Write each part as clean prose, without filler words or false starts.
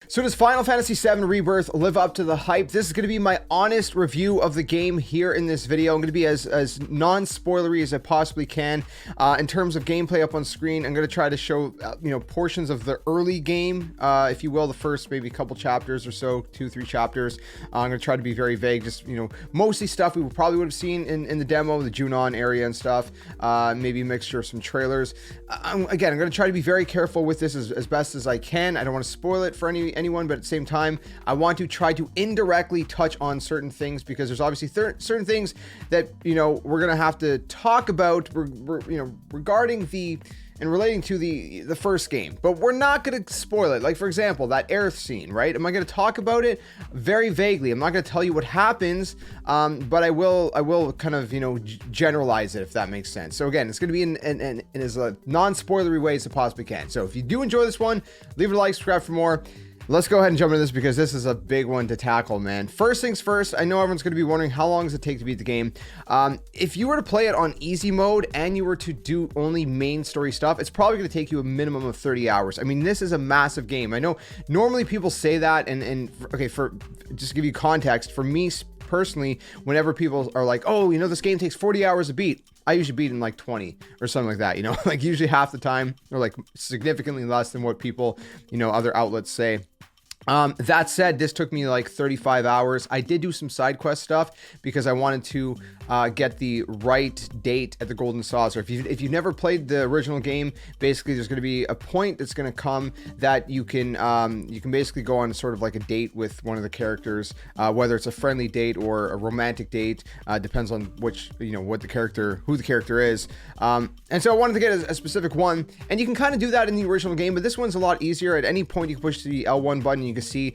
So does Final Fantasy VII Rebirth live up to the hype? This is going to be my honest review of the game here in this video. I'm going to be as non-spoilery as I possibly can. In terms of gameplay up on screen, I'm going to try to show, portions of the early game, if you will, the first maybe couple chapters or so, 2-3 chapters. I'm going to try to be very vague, just, mostly stuff we probably would have seen in the demo, the Junon area and stuff, maybe a mixture of some trailers. Again, I'm going to try to be very careful with this as best as I can. I don't want to spoil it for anyone, but at the same time, I want to try to indirectly touch on certain things because there's obviously certain things that we're gonna have to talk about, regarding and relating to the first game, but we're not going to spoil it. Like, for example, that Aerith scene, right? Am I going to talk about it very vaguely? I'm not going to tell you what happens, but I will kind of, generalize it, if that makes sense. So again, it's going to be in as a non-spoilery way as it possibly can. So if you do enjoy this one, leave it a like, subscribe for more. Let's go ahead and jump into this because this is a big one to tackle, man. First things first, I know everyone's going to be wondering how long does it take to beat the game. If you were to play it on easy mode and you were to do only main story stuff, it's probably going to take you a minimum of 30 hours. I mean, this is a massive game. I know normally people say that, and okay, for just to give you context, for me personally, whenever people are like, oh, this game takes 40 hours to beat, I usually beat in like 20 or something like that, like usually half the time, or like significantly less than what people, other outlets say. That said, this took me like 35 hours. I did do some side quest stuff because I wanted to get the right date at the Golden Saucer. If you've never played the original game, basically there's going to be a point that's going to come that you can basically go on sort of like a date with one of the characters, whether it's a friendly date or a romantic date, depends on which, who the character is. And so I wanted to get a specific one, and you can kind of do that in the original game, but this one's a lot easier. At any point you can push the L1 button, you can see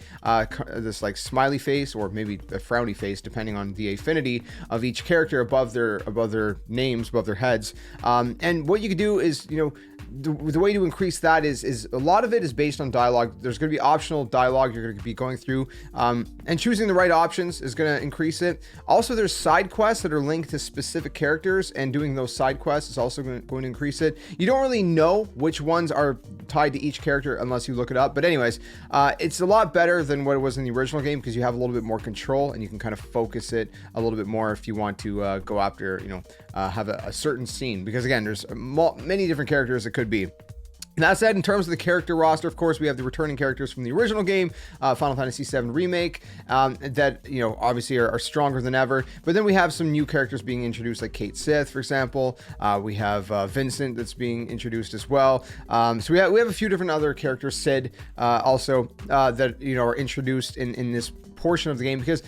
this like smiley face or maybe a frowny face depending on the affinity of each character above their names, above their heads. And what you can do is, the way to increase that is a lot of it is based on dialogue. There's going to be optional dialogue you're going to be going through, and choosing the right options is going to increase it. Also, there's side quests that are linked to specific characters, and doing those side quests is also going to increase it. You don't really know which ones are tied to each character unless you look it up, but anyways, it's a lot better than what it was in the original game because you have a little bit more control and you can kind of focus it a little bit more if you want to go after, have a certain scene, because again, there's many different characters it could be. That said, in terms of the character roster, of course, we have the returning characters from the original game, Final Fantasy VII Remake, that, obviously are stronger than ever. But then we have some new characters being introduced, like Kate Sith, for example. We have Vincent that's being introduced as well. So we have a few different other characters, Sid, also, that, are introduced in this portion of the game, because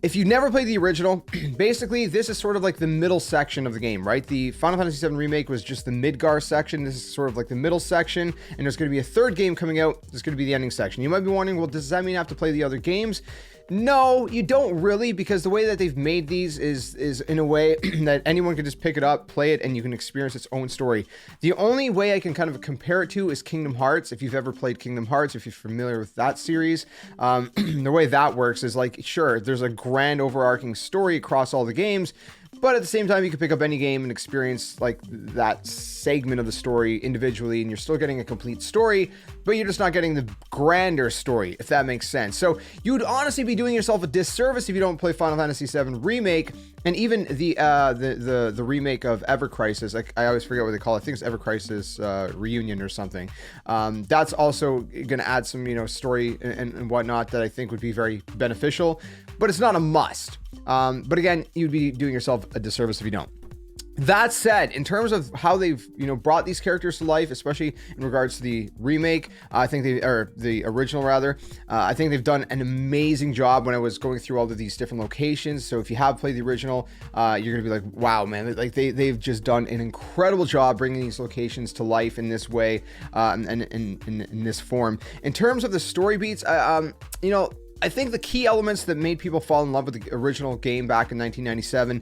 if you never played the original, basically this is sort of like the middle section of the game, right? The Final Fantasy VII Remake was just the Midgar section. This is sort of like the middle section, and there's going to be a third game coming out. There's going to be the ending section. You might be wondering, well, does that mean I have to play the other games? No, you don't really, because the way that they've made these is in a way that anyone can just pick it up, play it, and you can experience its own story. The only way I can kind of compare it to is Kingdom Hearts. If you've ever played Kingdom Hearts, if you're familiar with that series, the way that works is like, sure, there's a grand overarching story across all the games, but at the same time, you can pick up any game and experience like that segment of the story individually, and you're still getting a complete story, but you're just not getting the grander story, if that makes sense. So you would honestly be doing yourself a disservice if you don't play Final Fantasy VII Remake, and even the remake of Ever Crisis. Like, I always forget what they call it. I think it's Ever Crisis Reunion or something. That's also going to add some, story and whatnot that I think would be very beneficial, but it's not a must. But again, you'd be doing yourself a disservice if you don't. That said, in terms of how they've, brought these characters to life, especially in regards to the remake, the original rather, I think they've done an amazing job when I was going through all of these different locations. So if you have played the original, you're gonna be like, wow, man, like they've just done an incredible job bringing these locations to life in this way, and in this form. In terms of the story beats, I think the key elements that made people fall in love with the original game back in 1997,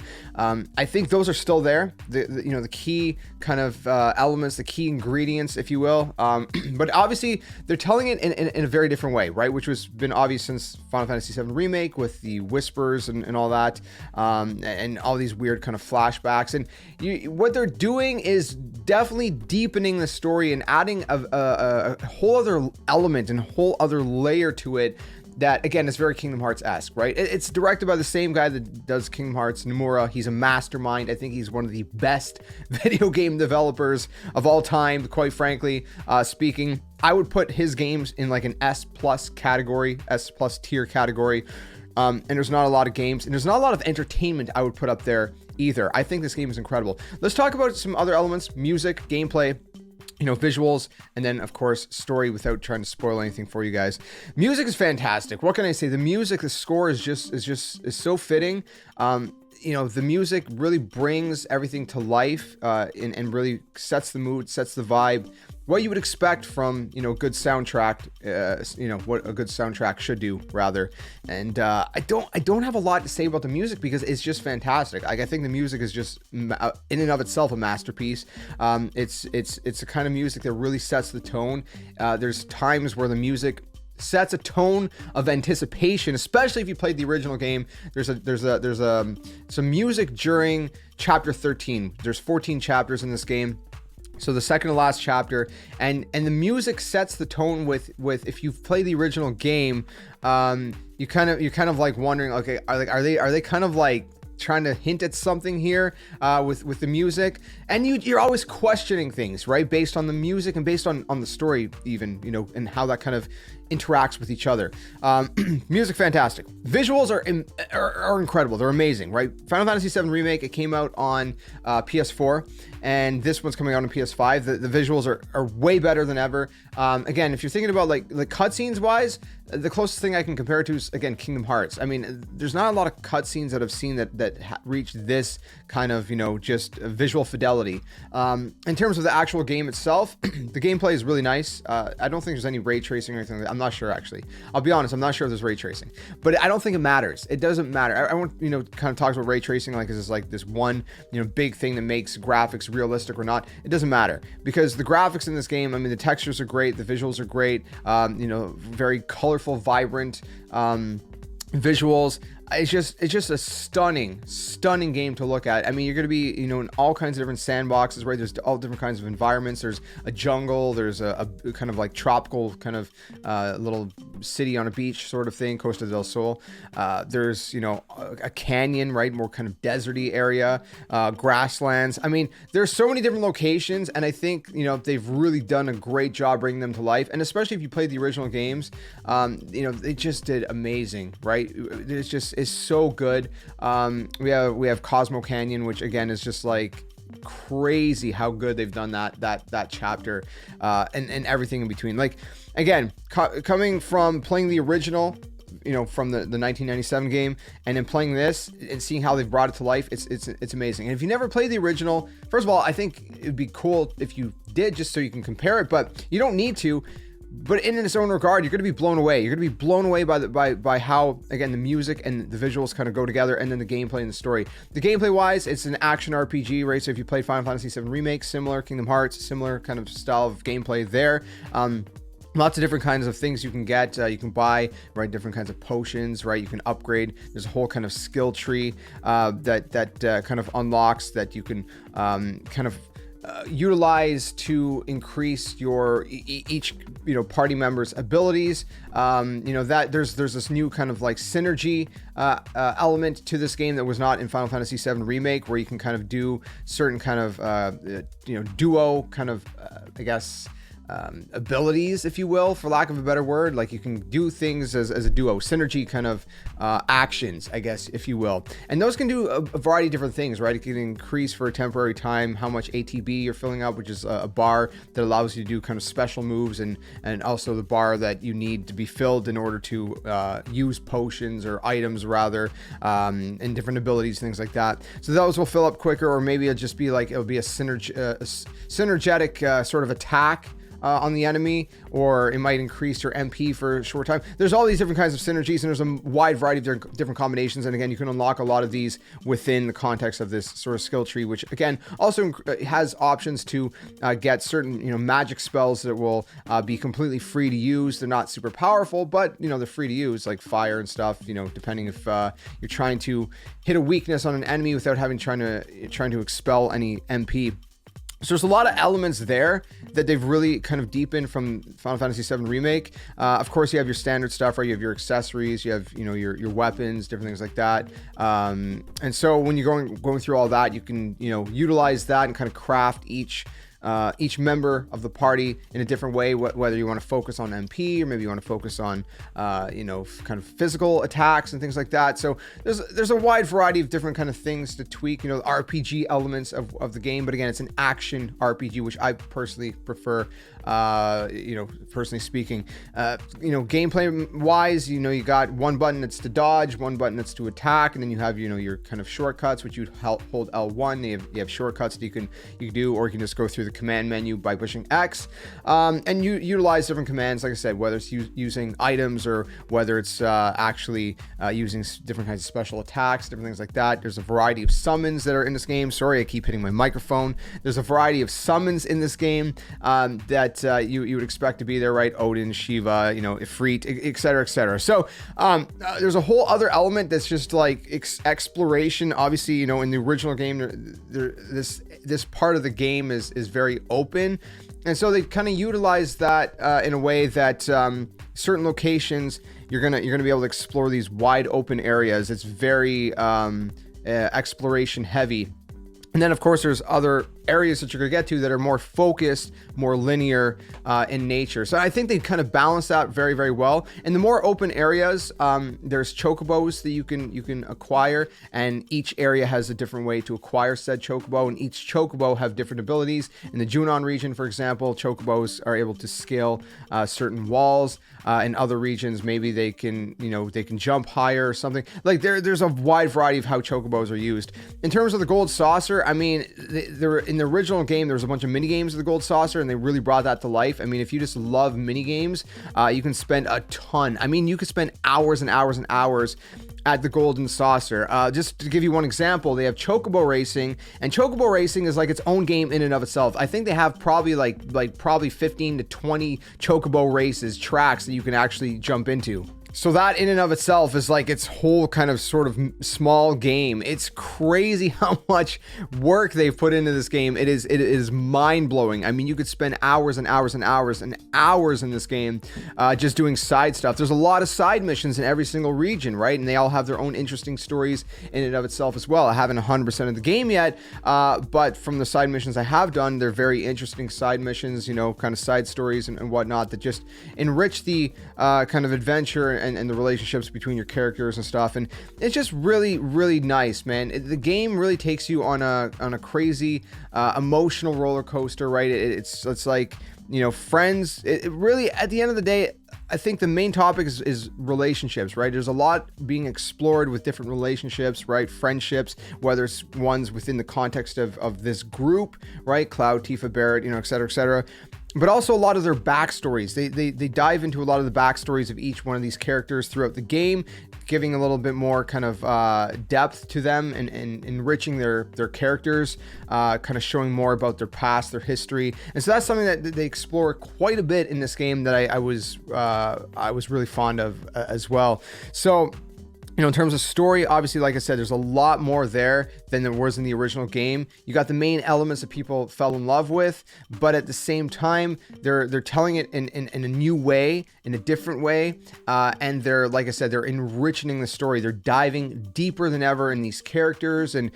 I think those are still there. The key kind of elements, the key ingredients, if you will. But obviously, they're telling it in a very different way, right? Which was been obvious since Final Fantasy VII Remake with the whispers and all that, and all these weird kind of flashbacks. And what they're doing is definitely deepening the story and adding a whole other element and whole other layer to it that, again, is very Kingdom Hearts-esque, right? It's directed by the same guy that does Kingdom Hearts, Nomura. He's a mastermind. I think he's one of the best video game developers of all time, quite frankly speaking. I would put his games in like an S+ category, S+ tier category. And there's not a lot of games, and there's not a lot of entertainment I would put up there either. I think this game is incredible. Let's talk about some other elements: music, gameplay, visuals, and then of course story, without trying to spoil anything for you guys. Music is fantastic. What can I say? The music, the score is so fitting. The music really brings everything to life, and really sets the mood, sets the vibe, what you would expect from good soundtrack, what a good soundtrack should do, rather. And I don't have a lot to say about the music because it's just fantastic. Like, I think the music is just in and of itself a masterpiece. It's a kind of music that really sets the tone. There's times where the music sets a tone of anticipation, especially if you played the original game. There's some music during chapter 13. There's 14 chapters in this game, so the second to last chapter, and the music sets the tone with if you've played the original game, you're kind of like wondering, okay, are they kind of like trying to hint at something here with the music, and you're always questioning things, right, based on the music and based on the story even, and how that kind of interacts with each other. Music, fantastic. Visuals are incredible. They're amazing, right? Final Fantasy VII Remake, it came out on PS4, and this one's coming out on PS5. The visuals are way better than ever. Again, if you're thinking about like the cutscenes wise, the closest thing I can compare it to is, again, Kingdom Hearts. I mean, there's not a lot of cutscenes that I've seen that reach this kind of, just visual fidelity. In terms of the actual game itself, the gameplay is really nice. I don't think there's any ray tracing or anything like that. I'm not sure, actually. I'll be honest, I'm not sure if there's ray tracing, but I don't think it matters. It doesn't matter. I want, kind of talks about ray tracing like it's like this one, big thing that makes graphics realistic or not. It doesn't matter, because the graphics in this game, I mean, the textures are great, the visuals are great, very colorful, vibrant visuals. It's just a stunning game to look at. I mean, you're going to be, in all kinds of different sandboxes, right? There's all different kinds of environments. There's a jungle. There's a kind of like tropical kind of little city on a beach sort of thing, Costa del Sol. There's, a canyon, right? More kind of deserty area, grasslands. I mean, there's so many different locations, and I think, they've really done a great job bringing them to life. And especially if you played the original games, they just did amazing, right? It's so good. We have Cosmo Canyon, which again is just like crazy how good they've done that chapter, and everything in between. Like, again, coming from playing the original, from the 1997 game, and then playing this and seeing how they've brought it to life, it's amazing. And if you never played the original, first of all, I think it'd be cool if you did, just so you can compare it, but you don't need to. But in its own regard, you're going to be blown away. You're going to be blown away by how, again, the music and the visuals kind of go together, and then the gameplay and the story. The gameplay wise, it's an action RPG, right? So if you played Final Fantasy VII Remake, similar, Kingdom Hearts, similar kind of style of gameplay there. Lots of different kinds of things you can get. You can buy, right, different kinds of potions, right? You can upgrade. There's a whole kind of skill tree that kind of unlocks that you can kind of utilize to increase your each party member's abilities. That there's this new kind of like synergy element to this game that was not in Final Fantasy VII Remake, where you can kind of do certain kind of duo kind of I guess abilities, if you will, for lack of a better word. Like, you can do things as a duo, synergy kind of actions, I guess, if you will. And those can do a variety of different things, right? It can increase for a temporary time how much ATB you're filling up, which is a bar that allows you to do kind of special moves, and also the bar that you need to be filled in order to use potions or items, rather, and different abilities, things like that. So those will fill up quicker, or maybe it'll just be like, it'll be a synergetic sort of attack on the enemy, or it might increase your MP for a short time. There's all these different kinds of synergies, and there's a wide variety of different combinations. And again, you can unlock a lot of these within the context of this sort of skill tree, which again also has options to get certain magic spells that will be completely free to use. They're not super powerful, but they're free to use, like fire and stuff. Depending if you're trying to hit a weakness on an enemy without having trying to expel any MP. So there's a lot of elements there that they've really kind of deepened from Final Fantasy VII Remake. Of course, you have your standard stuff, right? You have your accessories, you have your weapons, different things like that. And so when you're going through all that, you can utilize that and kind of craft each member of the party in a different way, whether you want to focus on MP or maybe you want to focus on kind of physical attacks and things like that. So there's a wide variety of different kind of things to tweak, RPG elements of the game. But again, it's an action RPG, which I personally prefer, personally speaking. Gameplay wise, you got one button that's to dodge, one button that's to attack, and then you have your kind of shortcuts, which you hold L1. You have shortcuts that you can do, or you can just go through the command menu by pushing X, and you utilize different commands, like I said, whether it's using items or whether it's actually using different kinds of special attacks, different things like that. There's a variety of summons that are in this game. Sorry, I keep hitting my microphone. There's a variety of summons in this game that you would expect to be there, right? Odin, Shiva, Ifrit, etc., etc. So there's a whole other element that's just like exploration. Obviously, in the original game, this part of the game is very open, and so they kind of utilize that in a way that certain locations you're gonna be able to explore these wide open areas. It's very exploration heavy. And then, of course, there's other areas that you're going to get to that are more focused, more linear in nature. So I think they kind of balance that very, very well. In the more open areas, there's chocobos that you can acquire, and each area has a different way to acquire said chocobo, and each chocobo have different abilities. In the Junon region, for example, chocobos are able to scale certain walls. In other regions, maybe they can jump higher or something. Like there's a wide variety of how chocobos are used. In terms of the gold saucer, I mean, in the original game, there was a bunch of mini games of the gold saucer, and they really brought that to life. I mean, if you just love mini games, you can spend a ton. I mean, you could spend hours and hours and hours at the golden saucer. Just to give you one example, they have chocobo racing, and chocobo racing is like its own game in and of itself. I think they have probably probably 15 to 20 chocobo races, tracks that you can actually jump into. So that in and of itself is like its whole kind of sort of small game. It's crazy how much work they've put into this game. It is mind-blowing. I mean, you could spend hours and hours and hours and hours in this game just doing side stuff. There's a lot of side missions in every single region, right? And they all have their own interesting stories in and of itself as well. I haven't 100% of the game yet, but from the side missions I have done, they're very interesting side missions, kind of side stories and whatnot that just enrich the kind of adventure and the relationships between your characters and stuff. And it's just really, really nice, man. The game really takes you on a crazy emotional roller coaster, right? It's like, friends. It really, at the end of the day, I think the main topic is relationships, right? There's a lot being explored with different relationships, right? Friendships, whether it's ones within the context of this group, right? Cloud, Tifa, Barrett, et cetera, et cetera. But also a lot of their backstories. They dive into a lot of the backstories of each one of these characters throughout the game, giving a little bit more kind of depth to them and enriching their characters, kind of showing more about their past, their history. And so that's something that they explore quite a bit in this game that I was really fond of as well. So, in terms of story, obviously, like I said, there's a lot more there than there was in the original game. You got the main elements that people fell in love with, but at the same time, they're telling it in a new way, in a different way, and they're, like I said, they're enriching the story. They're diving deeper than ever in these characters and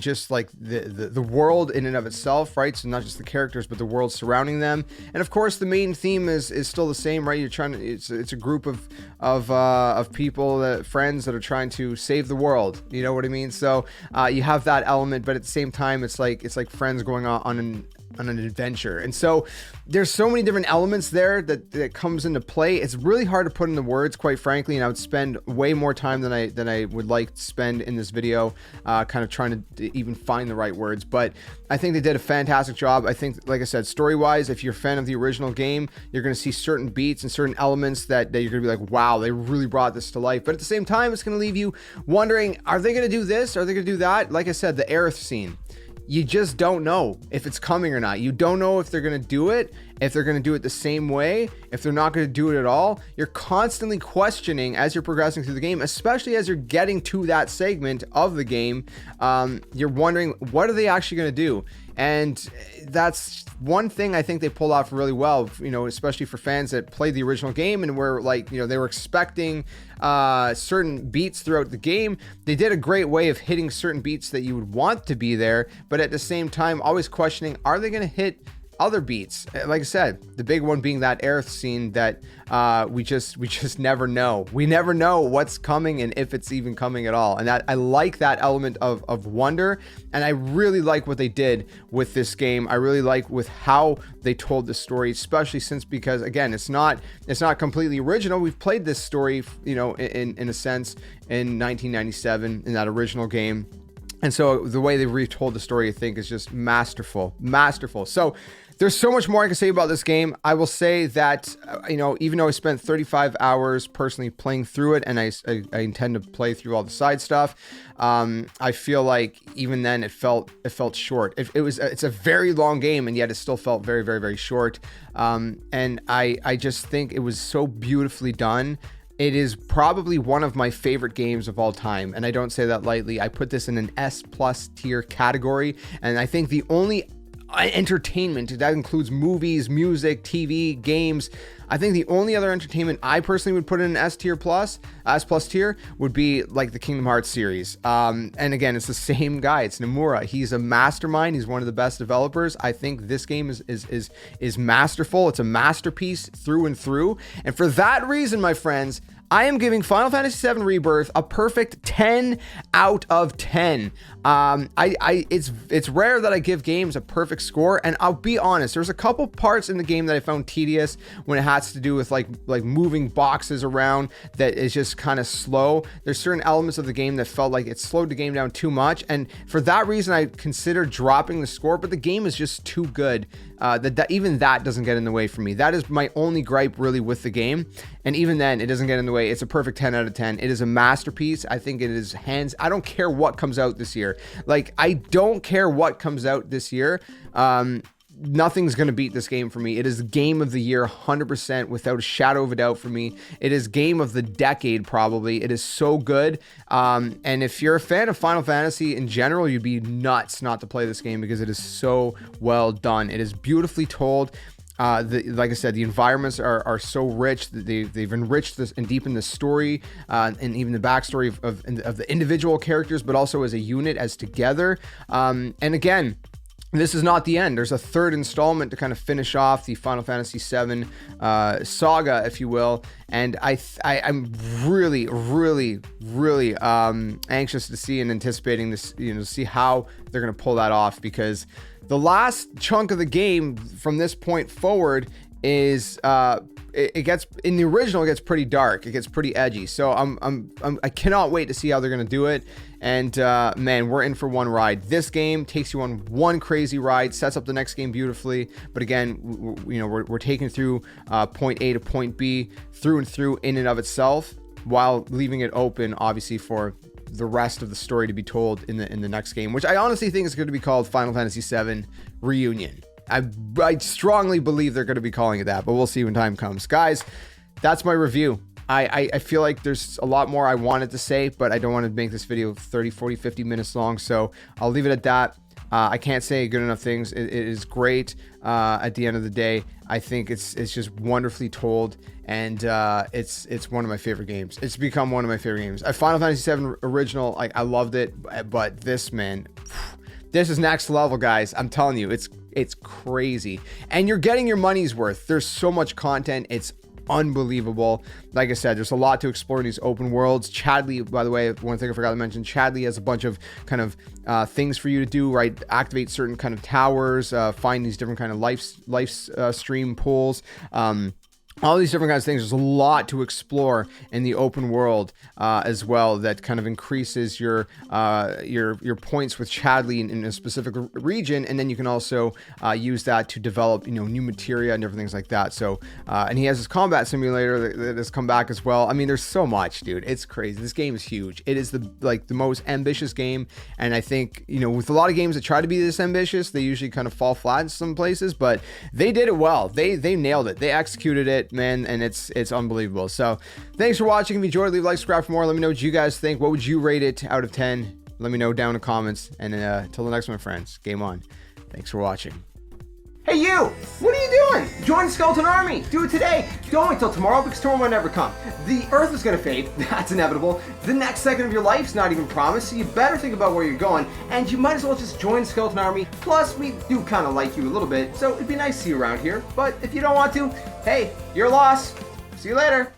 just like the world in and of itself, right? So not just the characters, but the world surrounding them. And of course, the main theme is still the same, right? You're trying to, it's a group of people, friends that are trying to save the world. You know what I mean? So you have that element, but at the same time, it's like friends going on on an adventure. And so there's so many different elements there that comes into play. It's really hard to put into words, quite frankly, and I would spend way more time than I would like to spend in this video, kind of trying to even find the right words. But I think they did a fantastic job. I think, like I said, story-wise, if you're a fan of the original game, you're going to see certain beats and certain elements that you're going to be like, wow, they really brought this to life. But at the same time, it's going to leave you wondering, are they going to do this? Are they going to do that? Like I said, the Aerith scene. You just don't know if it's coming or not. You don't know if they're going to do it, if they're going to do it the same way, if they're not going to do it at all. You're constantly questioning as you're progressing through the game, especially as you're getting to that segment of the game. You're wondering, what are they actually going to do? And that's one thing I think they pulled off really well, you know, especially for fans that played the original game and were like, you know, they were expecting certain beats throughout the game. They did a great way of hitting certain beats that you would want to be there, but at the same time, always questioning, are they going to hit other beats? Like I said, the big one being that Aerith scene that we just never know. We never know what's coming and if it's even coming at all. And that, I like that element of wonder, and I really like what they did with this game. I really like with how they told the story, especially since, because again, it's not completely original. We've played this story, you know, in a sense in 1997 in that original game. And so the way they retold the story, I think, is just masterful. So there's so much more I can say about this game. I will say that, you know, even though I spent 35 hours personally playing through it, and I intend to play through all the side stuff, I feel like even then it felt short. It's a very long game, and yet it still felt very, very, very short. And I just think it was so beautifully done. It is probably one of my favorite games of all time, and I don't say that lightly. I put this in an S+ tier category, and I think the only entertainment that includes movies, music, TV, games, I think the only other entertainment I personally would put in an S+ tier would be like the Kingdom Hearts series. And again, it's the same guy. It's Nomura. He's a mastermind. He's one of the best developers. I think this game is masterful. It's a masterpiece through and through. And for that reason, my friends, I am giving Final Fantasy VII Rebirth a perfect 10 out of 10. It's rare that I give games a perfect score, and I'll be honest, there's a couple parts in the game that I found tedious when it has to do with like moving boxes around that is just kind of slow. There's certain elements of the game that felt like it slowed the game down too much, and for that reason I considered dropping the score, but the game is just too good that even that doesn't get in the way for me. That is my only gripe really with the game, and even then it doesn't get in the way. It's a perfect 10 out of 10. It is a masterpiece. I think it is I don't care what comes out this year. Like, I don't care what comes out this year. Nothing's going to beat this game for me. It is game of the year 100% without a shadow of a doubt for me. It is game of the decade probably. It is so good. And if you're a fan of Final Fantasy in general, you'd be nuts not to play this game because it is so well done. It is beautifully told. Like I said, the environments are so rich that they've enriched this and deepened the story, and even the backstory of the individual characters, but also as a unit, as together. And again, this is not the end. There's a third installment to kind of finish off the Final Fantasy VII saga, if you will. And I'm really, really, really anxious to see and anticipating this, you know, see how they're going to pull that off, because the last chunk of the game from this point forward is it gets, in the original, it gets pretty dark. It gets pretty edgy. So I cannot wait to see how they're going to do it. And man, we're in for one ride. This game takes you on one crazy ride, sets up the next game beautifully. But again, we're taking through point A to point B through and through in and of itself, while leaving it open, obviously, for the rest of the story to be told in the next game, which I honestly think is going to be called Final Fantasy VII Reunion. I strongly believe they're going to be calling it that, but we'll see when time comes. Guys, that's my review. I feel like there's a lot more I wanted to say, but I don't want to make this video 30, 40, 50 minutes long, so I'll leave it at that. I can't say good enough things. It is great. At the end of the day, I think it's just wonderfully told, and it's one of my favorite games. It's become one of my favorite games. Final Fantasy VII original, I loved it, but this, man, this is next level, guys. I'm telling you, it's crazy, and you're getting your money's worth. There's so much content. It's unbelievable. Like I said, there's a lot to explore in these open worlds. Chadley, by the way, one thing I forgot to mention, Chadley has a bunch of kind of things for you to do, right? Activate certain kind of towers, find these different kind of life stream pools, all these different kinds of things. There's a lot to explore in the open world as well, that kind of increases your points with Chadley in a specific region, and then you can also use that to develop, you know, new materia and different things like that. So and he has his combat simulator that has come back as well. I mean, there's so much, dude. It's crazy. This game is huge. It is the most ambitious game, and I think, you know, with a lot of games that try to be this ambitious, they usually kind of fall flat in some places, but they did it well. They nailed it. They executed it, man, and it's unbelievable. So thanks for watching. If you enjoyed, leave a like, subscribe for more. Let me know what you guys think. What would you rate it out of 10? Let me know down in the comments, and till the next one, my friends, game on. Thanks for watching. Hey you! What are you doing? Join the Skeleton Army! Do it today! Don't wait till tomorrow, because tomorrow might never come. The Earth is gonna fade, that's inevitable. The next second of your life's not even promised, so you better think about where you're going, and you might as well just join the Skeleton Army. Plus, we do kind of like you a little bit, so it'd be nice to see you around here. But if you don't want to, hey, you're lost. See you later.